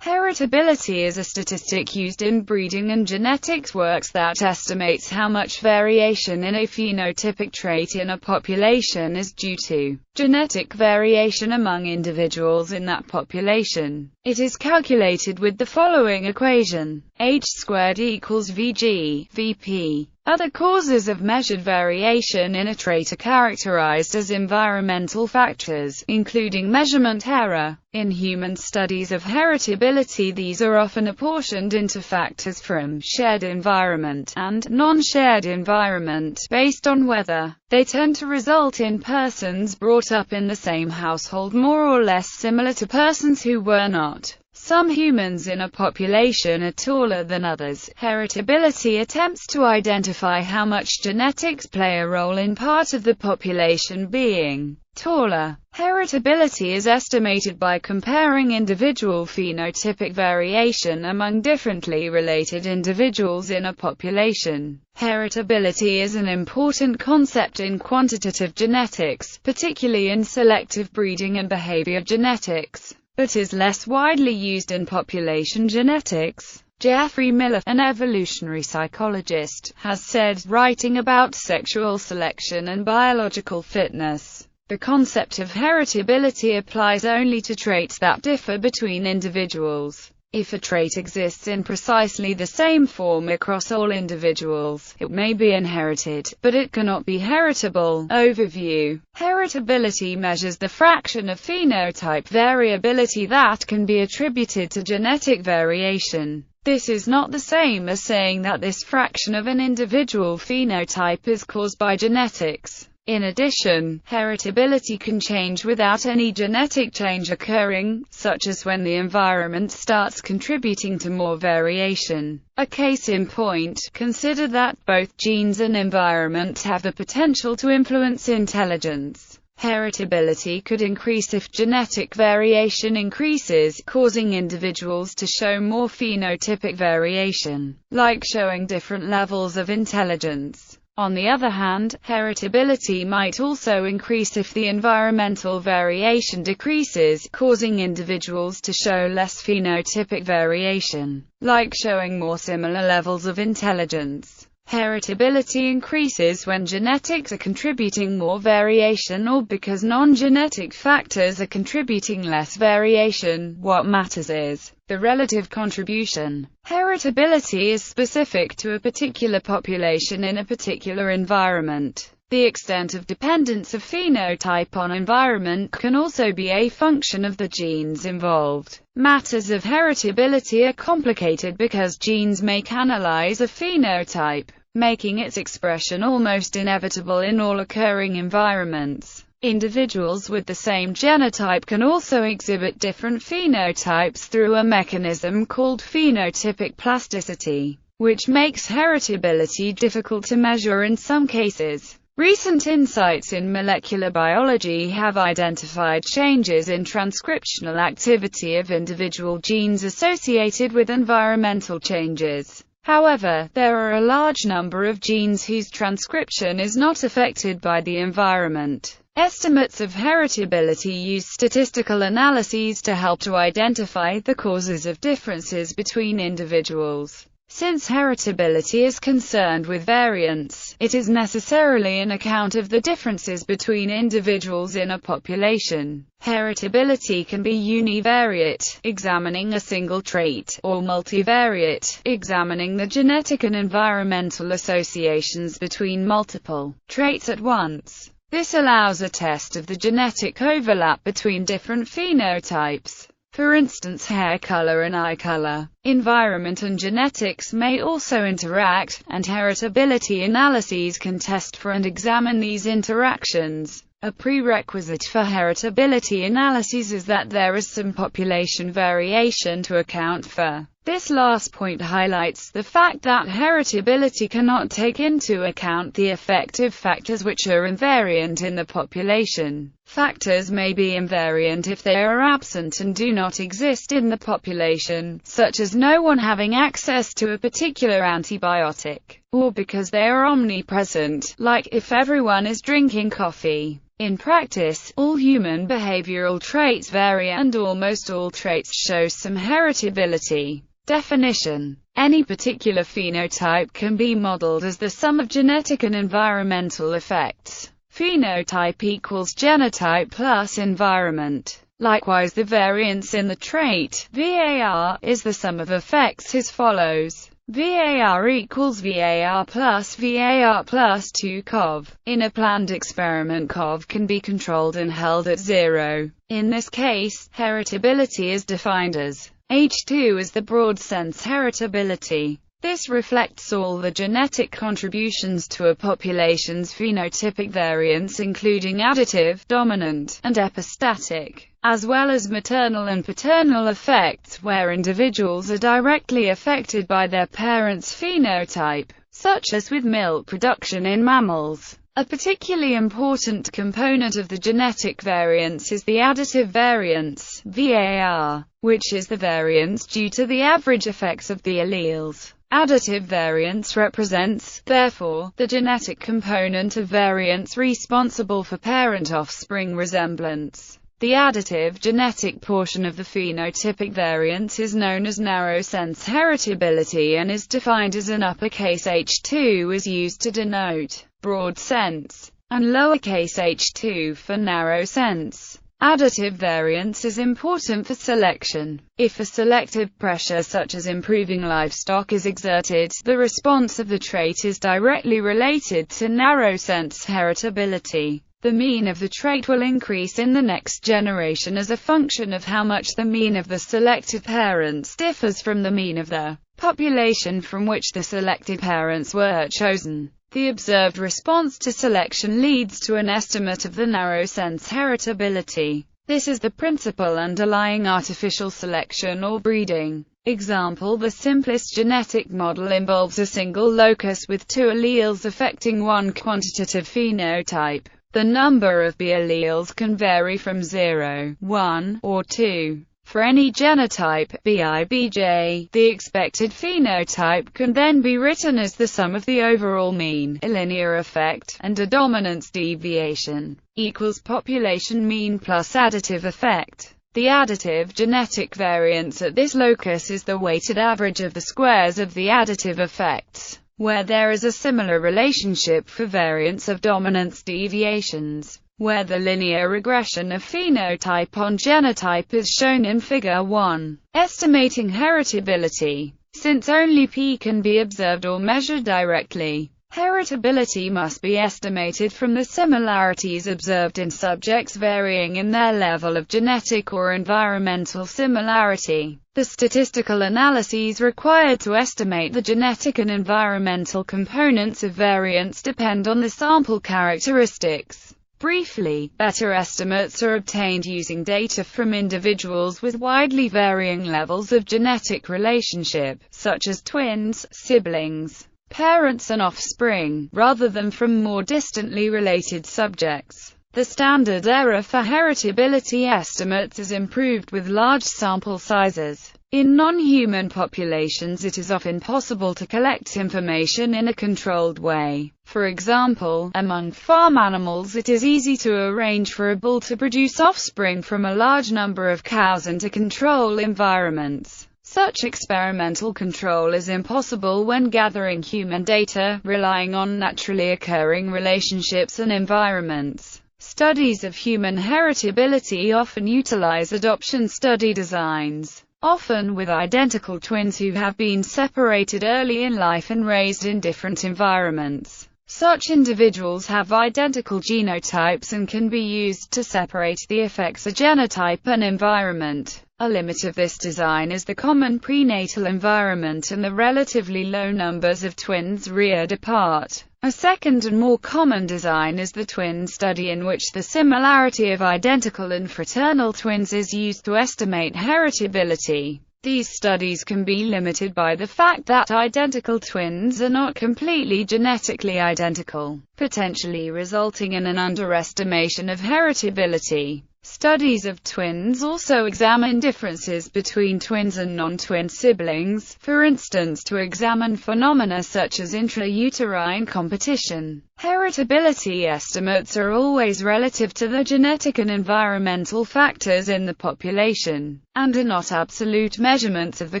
Heritability is a statistic used in breeding and genetics works that estimates how much variation in a phenotypic trait in a population is due to genetic variation among individuals in that population. It is calculated with the following equation: H squared equals Vg, Vp. Other causes of measured variation in a trait are characterized as environmental factors, including measurement error. In human studies of heritability, these are often apportioned into factors from shared environment and non-shared environment, based on whether they tend to result in persons brought up in the same household more or less similar to persons who were not. Some humans in a population are taller than others. Heritability attempts to identify how much genetics play a role in part of the population being taller. Heritability is estimated by comparing individual phenotypic variation among differently related individuals in a population. Heritability is an important concept in quantitative genetics, particularly in selective breeding and behavior genetics, but is less widely used in population genetics. Jeffrey Miller, an evolutionary psychologist, has said, writing about sexual selection and biological fitness, the concept of heritability applies only to traits that differ between individuals. If a trait exists in precisely the same form across all individuals, it may be inherited, but it cannot be heritable. Overview: Heritability measures the fraction of phenotype variability that can be attributed to genetic variation. This is not the same as saying that this fraction of an individual phenotype is caused by genetics. In addition, heritability can change without any genetic change occurring, such as when the environment starts contributing to more variation. A case in point, consider that both genes and environment have the potential to influence intelligence. Heritability could increase if genetic variation increases, causing individuals to show more phenotypic variation, like showing different levels of intelligence. On the other hand, heritability might also increase if the environmental variation decreases, causing individuals to show less phenotypic variation, like showing more similar levels of intelligence. Heritability increases when genetics are contributing more variation or because non-genetic factors are contributing less variation. What matters is the relative contribution. Heritability is specific to a particular population in a particular environment. The extent of dependence of phenotype on environment can also be a function of the genes involved. Matters of heritability are complicated because genes may canalize a phenotype, making its expression almost inevitable in all occurring environments. Individuals with the same genotype can also exhibit different phenotypes through a mechanism called phenotypic plasticity, which makes heritability difficult to measure in some cases. Recent insights in molecular biology have identified changes in transcriptional activity of individual genes associated with environmental changes. However, there are a large number of genes whose transcription is not affected by the environment. Estimates of heritability use statistical analyses to help to identify the causes of differences between individuals. Since heritability is concerned with variance, it is necessarily an account of the differences between individuals in a population. Heritability can be univariate, examining a single trait, or multivariate, examining the genetic and environmental associations between multiple traits at once. This allows a test of the genetic overlap between different phenotypes. For instance, hair color and eye color. Environment and genetics may also interact, and heritability analyses can test for and examine these interactions. A prerequisite for heritability analyses is that there is some population variation to account for. This last point highlights the fact that heritability cannot take into account the effective factors which are invariant in the population. Factors may be invariant if they are absent and do not exist in the population, such as no one having access to a particular antibiotic, or because they are omnipresent, like if everyone is drinking coffee. In practice, all human behavioral traits vary and almost all traits show some heritability. Definition: any particular phenotype can be modeled as the sum of genetic and environmental effects. Phenotype equals genotype plus environment. Likewise, the variance in the trait, VAR, is the sum of effects as follows. VAR equals VAR plus 2 COV. In a planned experiment, COV can be controlled and held at 0. In this case, heritability is defined as H2 is the broad sense heritability. This reflects all the genetic contributions to a population's phenotypic variance, including additive, dominant, and epistatic, as well as maternal and paternal effects where individuals are directly affected by their parents' phenotype, such as with milk production in mammals. A particularly important component of the genetic variance is the additive variance, VAR, which is the variance due to the average effects of the alleles. Additive variance represents, therefore, the genetic component of variance responsible for parent-offspring resemblance. The additive genetic portion of the phenotypic variance is known as narrow sense heritability and is defined as an uppercase H2 is used to denote broad sense, and lowercase h2 for narrow sense. Additive variance is important for selection. If a selective pressure such as improving livestock is exerted, the response of the trait is directly related to narrow sense heritability. The mean of the trait will increase in the next generation as a function of how much the mean of the selected parents differs from the mean of the population from which the selected parents were chosen. The observed response to selection leads to an estimate of the narrow sense heritability. This is the principle underlying artificial selection or breeding. Example: the simplest genetic model involves a single locus with two alleles affecting one quantitative phenotype. The number of B alleles can vary from 0, 1, or 2. For any genotype, BIBJ, the expected phenotype can then be written as the sum of the overall mean, a linear effect, and a dominance deviation, equals population mean plus additive effect. The additive genetic variance at this locus is the weighted average of the squares of the additive effects, where there is a similar relationship for variance of dominance deviations, where the linear regression of phenotype on genotype is shown in Figure 1. Estimating heritability. Since only P can be observed or measured directly, heritability must be estimated from the similarities observed in subjects varying in their level of genetic or environmental similarity. The statistical analyses required to estimate the genetic and environmental components of variance depend on the sample characteristics. Briefly, better estimates are obtained using data from individuals with widely varying levels of genetic relationship, such as twins, siblings, parents and offspring, rather than from more distantly related subjects. The standard error for heritability estimates is improved with large sample sizes. In non-human populations it is often possible to collect information in a controlled way. For example, among farm animals it is easy to arrange for a bull to produce offspring from a large number of cows and to control environments. Such experimental control is impossible when gathering human data, relying on naturally occurring relationships and environments. Studies of human heritability often utilize adoption study designs, often with identical twins who have been separated early in life and raised in different environments. Such individuals have identical genotypes and can be used to separate the effects of genotype and environment. A limit of this design is the common prenatal environment and the relatively low numbers of twins reared apart. A second and more common design is the twin study, in which the similarity of identical and fraternal twins is used to estimate heritability. These studies can be limited by the fact that identical twins are not completely genetically identical, potentially resulting in an underestimation of heritability. Studies of twins also examine differences between twins and non-twin siblings, for instance to examine phenomena such as intrauterine competition. Heritability estimates are always relative to the genetic and environmental factors in the population, and are not absolute measurements of the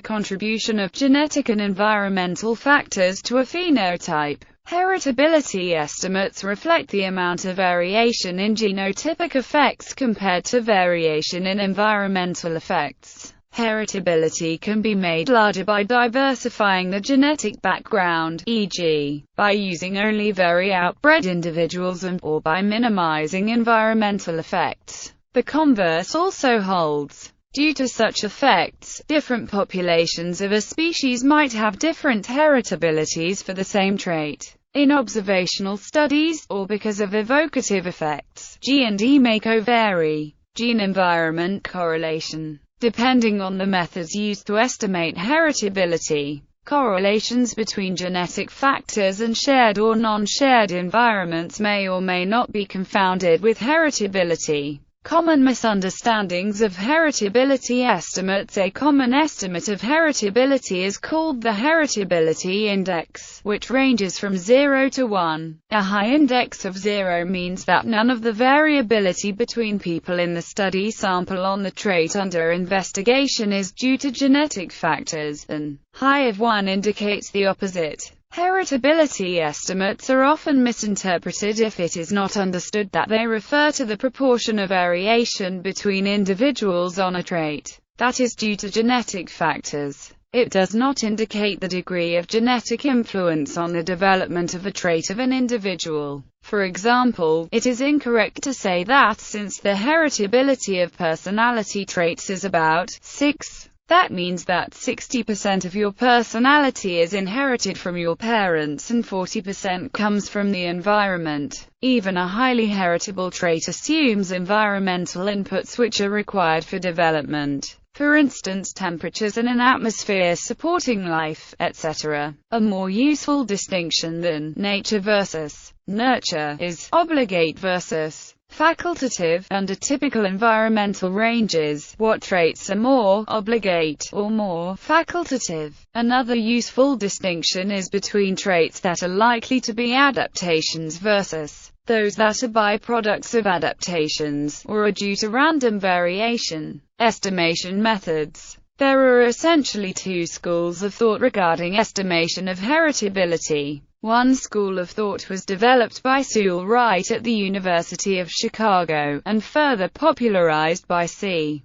contribution of genetic and environmental factors to a phenotype. Heritability estimates reflect the amount of variation in genotypic effects compared to variation in environmental effects. Heritability can be made larger by diversifying the genetic background, e.g., by using only very outbred individuals or by minimizing environmental effects. The converse also holds. Due to such effects, different populations of a species might have different heritabilities for the same trait. In observational studies, or because of evocative effects, G&E may co-vary. Gene-environment correlation. Depending on the methods used to estimate heritability, correlations between genetic factors and shared or non-shared environments may or may not be confounded with heritability. Common misunderstandings of heritability estimates. A common estimate of heritability is called the heritability index, which ranges from 0 to 1. A high index of 0 means that none of the variability between people in the study sample on the trait under investigation is due to genetic factors. An high of 1 indicates the opposite. Heritability estimates are often misinterpreted if it is not understood that they refer to the proportion of variation between individuals on a trait that is due to genetic factors. It does not indicate the degree of genetic influence on the development of a trait of an individual. For example, it is incorrect to say that since the heritability of personality traits is about 6, that means that 60% of your personality is inherited from your parents and 40% comes from the environment. Even a highly heritable trait assumes environmental inputs which are required for development. For instance, temperatures in an atmosphere supporting life, etc. A more useful distinction than nature versus nurture is obligate versus facultative. Under typical environmental ranges, what traits are more obligate or more facultative? Another useful distinction is between traits that are likely to be adaptations versus those that are byproducts of adaptations, or are due to random variation. Estimation methods. There are essentially two schools of thought regarding estimation of heritability. One school of thought was developed by Sewell Wright at the University of Chicago, and further popularized by C.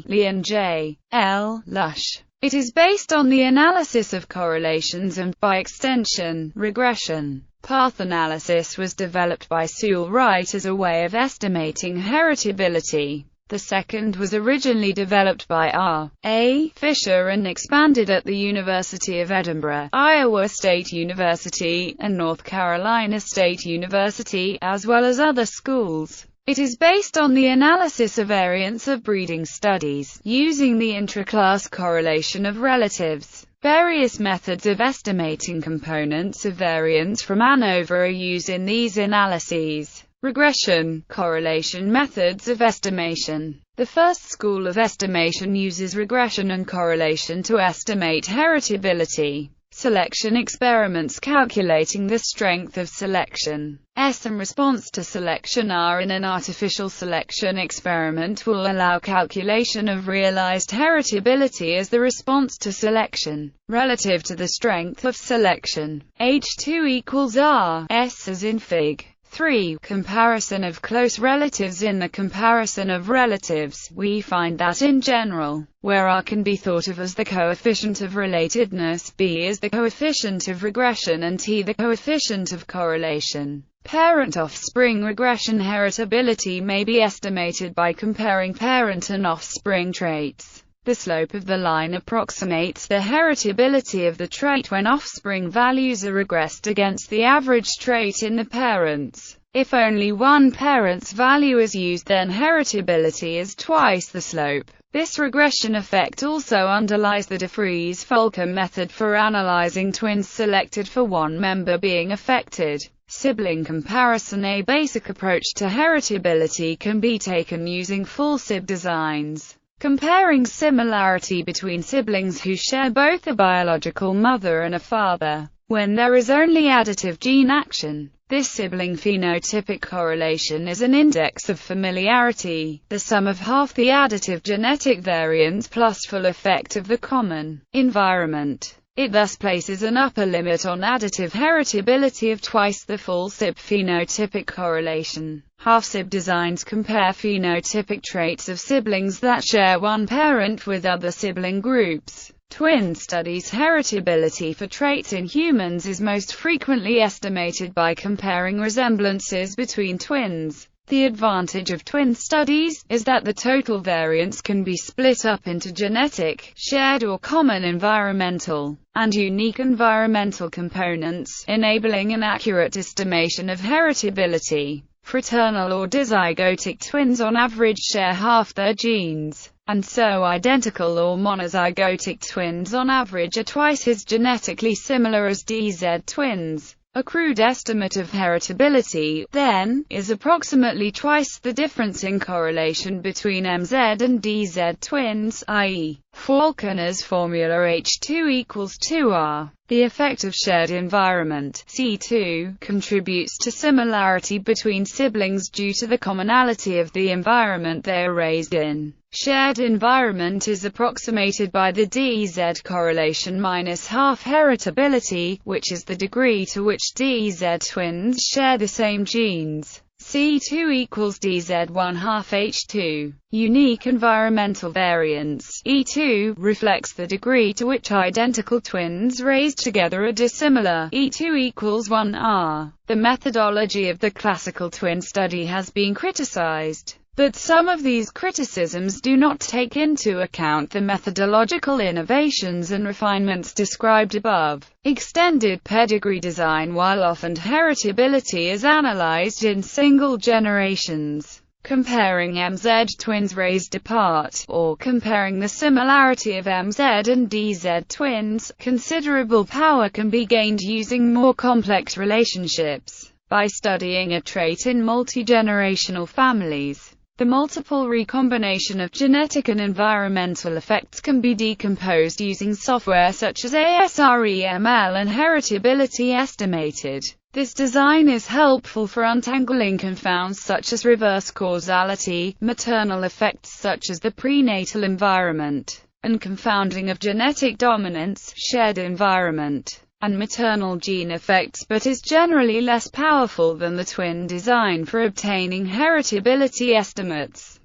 Lee and J. L. Lush. It is based on the analysis of correlations and, by extension, regression. Path analysis was developed by Sewell Wright as a way of estimating heritability. The second was originally developed by R. A. Fisher and expanded at the University of Edinburgh, Iowa State University, and North Carolina State University, as well as other schools. It is based on the analysis of variance of breeding studies, using the intra-class correlation of relatives. Various methods of estimating components of variance from ANOVA are used in these analyses. Regression, correlation methods of estimation. The first school of estimation uses regression and correlation to estimate heritability. Selection experiments calculating the strength of selection. S and response to selection R in an artificial selection experiment will allow calculation of realized heritability as the response to selection, relative to the strength of selection. H2 equals R, S as in Fig. 3. Comparison of close relatives. In the comparison of relatives, we find that in general, where R can be thought of as the coefficient of relatedness, B is the coefficient of regression and T the coefficient of correlation. Parent-offspring regression heritability may be estimated by comparing parent and offspring traits. The slope of the line approximates the heritability of the trait when offspring values are regressed against the average trait in the parents. If only one parent's value is used, then heritability is twice the slope. This regression effect also underlies the de Vries-Volcker method for analyzing twins selected for one member being affected. Sibling comparison. A basic approach to heritability can be taken using full SIB designs, comparing similarity between siblings who share both a biological mother and a father. When there is only additive gene action, this sibling phenotypic correlation is an index of familiarity, the sum of half the additive genetic variance plus full effect of the common environment. It thus places an upper limit on additive heritability of twice the full SIB phenotypic correlation. Half-SIB designs compare phenotypic traits of siblings that share one parent with other sibling groups. Twin studies. Heritability for traits in humans is most frequently estimated by comparing resemblances between twins. The advantage of twin studies is that the total variance can be split up into genetic, shared or common environmental, and unique environmental components, enabling an accurate estimation of heritability. Fraternal or dizygotic twins on average share half their genes, and so identical or monozygotic twins on average are twice as genetically similar as DZ twins. A crude estimate of heritability, then, is approximately twice the difference in correlation between MZ and DZ twins, i.e., Falconer's formula H2 equals 2R. The effect of shared environment, C2, contributes to similarity between siblings due to the commonality of the environment they are raised in. Shared environment is approximated by the DZ correlation minus half heritability, which is the degree to which DZ twins share the same genes. C2 equals DZ1 half H2. Unique environmental variance, E2, reflects the degree to which identical twins raised together are dissimilar, E2 equals 1R. The methodology of the classical twin study has been criticized, but some of these criticisms do not take into account the methodological innovations and refinements described above. Extended pedigree design. While often heritability is analyzed in single generations, comparing MZ twins raised apart, or comparing the similarity of MZ and DZ twins, considerable power can be gained using more complex relationships. By studying a trait in multi-generational families, the multiple recombination of genetic and environmental effects can be decomposed using software such as ASREML and heritability estimated. This design is helpful for untangling confounds such as reverse causality, maternal effects such as the prenatal environment, and confounding of genetic dominance, shared environment, and maternal gene effects, but is generally less powerful than the twin design for obtaining heritability estimates.